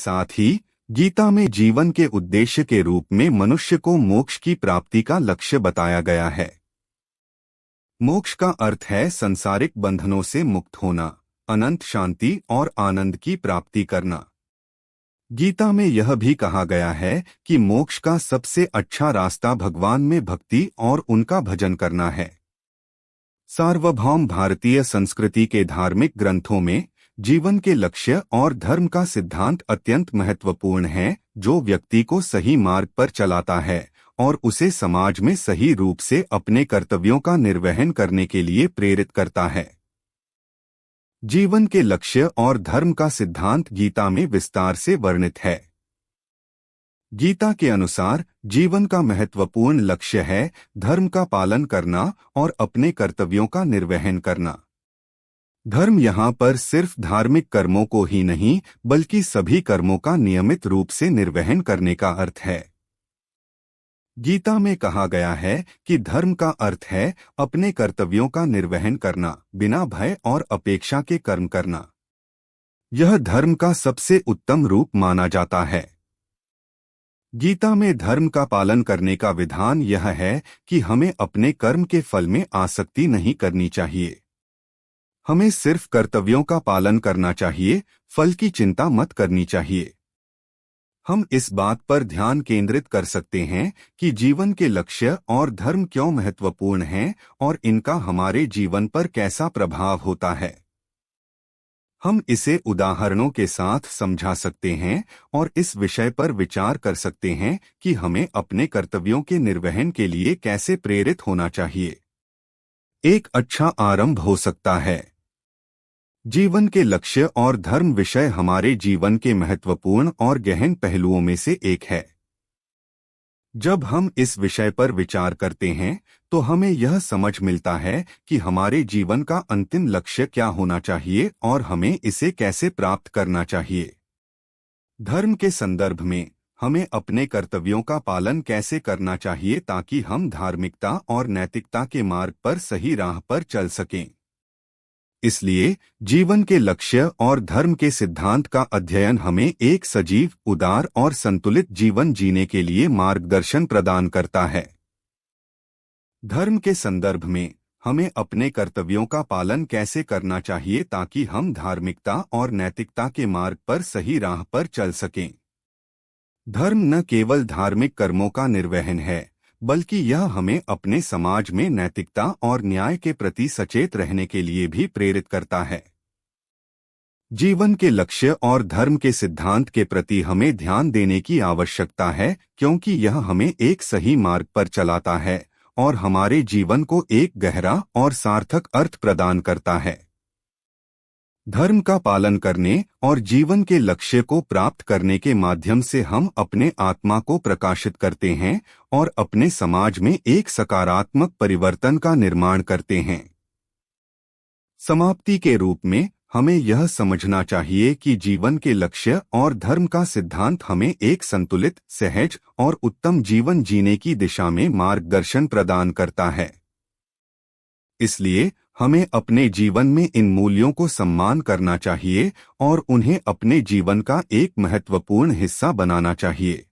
साथ ही गीता में जीवन के उद्देश्य के रूप में मनुष्य को मोक्ष की प्राप्ति का लक्ष्य बताया गया है। मोक्ष का अर्थ है संसारिक बंधनों से मुक्त होना, अनंत शांति और आनंद की प्राप्ति करना। गीता में यह भी कहा गया है कि मोक्ष का सबसे अच्छा रास्ता भगवान में भक्ति और उनका भजन करना है। सार्वभौम भारतीय संस्कृति के धार्मिक ग्रंथों में जीवन के लक्ष्य और धर्म का सिद्धांत अत्यंत महत्वपूर्ण है, जो व्यक्ति को सही मार्ग पर चलाता है और उसे समाज में सही रूप से अपने कर्तव्यों का निर्वहन करने के लिए प्रेरित करता है। जीवन के लक्ष्य और धर्म का सिद्धांत गीता में विस्तार से वर्णित है। गीता के अनुसार जीवन का महत्वपूर्ण लक्ष्य है धर्म का पालन करना और अपने कर्तव्यों का निर्वहन करना। धर्म यहाँ पर सिर्फ धार्मिक कर्मों को ही नहीं, बल्कि सभी कर्मों का नियमित रूप से निर्वहन करने का अर्थ है। गीता में कहा गया है कि धर्म का अर्थ है अपने कर्तव्यों का निर्वहन करना, बिना भय और अपेक्षा के कर्म करना। यह धर्म का सबसे उत्तम रूप माना जाता है। गीता में धर्म का पालन करने का विधान यह है कि हमें अपने कर्म के फल में आसक्ति नहीं करनी चाहिए। हमें सिर्फ कर्तव्यों का पालन करना चाहिए, फल की चिंता मत करनी चाहिए। हम इस बात पर ध्यान केंद्रित कर सकते हैं कि जीवन के लक्ष्य और धर्म क्यों महत्वपूर्ण हैं और इनका हमारे जीवन पर कैसा प्रभाव होता है। हम इसे उदाहरणों के साथ समझा सकते हैं और इस विषय पर विचार कर सकते हैं कि हमें अपने कर्तव्यों के निर्वहन के लिए कैसे प्रेरित होना चाहिए। एक अच्छा आरंभ हो सकता है। जीवन के लक्ष्य और धर्म विषय हमारे जीवन के महत्वपूर्ण और गहन पहलुओं में से एक है। जब हम इस विषय पर विचार करते हैं तो हमें यह समझ मिलता है कि हमारे जीवन का अंतिम लक्ष्य क्या होना चाहिए और हमें इसे कैसे प्राप्त करना चाहिए। धर्म के संदर्भ में हमें अपने कर्तव्यों का पालन कैसे करना चाहिए ताकि हम धार्मिकता और नैतिकता के मार्ग पर सही राह पर चल सकें। इसलिए जीवन के लक्ष्य और धर्म के सिद्धांत का अध्ययन हमें एक सजीव, उदार और संतुलित जीवन जीने के लिए मार्गदर्शन प्रदान करता है। धर्म के संदर्भ में हमें अपने कर्तव्यों का पालन कैसे करना चाहिए ताकि हम धार्मिकता और नैतिकता के मार्ग पर सही राह पर चल सकें। धर्म न केवल धार्मिक कर्मों का निर्वहन है, बल्कि यह हमें अपने समाज में नैतिकता और न्याय के प्रति सचेत रहने के लिए भी प्रेरित करता है। जीवन के लक्ष्य और धर्म के सिद्धांत के प्रति हमें ध्यान देने की आवश्यकता है, क्योंकि यह हमें एक सही मार्ग पर चलाता है और हमारे जीवन को एक गहरा और सार्थक अर्थ प्रदान करता है। धर्म का पालन करने और जीवन के लक्ष्य को प्राप्त करने के माध्यम से हम अपने आत्मा को प्रकाशित करते हैं और अपने समाज में एक सकारात्मक परिवर्तन का निर्माण करते हैं। समाप्ति के रूप में हमें यह समझना चाहिए कि जीवन के लक्ष्य और धर्म का सिद्धांत हमें एक संतुलित, सहज और उत्तम जीवन जीने की दिशा में मार्गदर्शन प्रदान करता है। इसलिए हमें अपने जीवन में इन मूल्यों को सम्मान करना चाहिए और उन्हें अपने जीवन का एक महत्वपूर्ण हिस्सा बनाना चाहिए।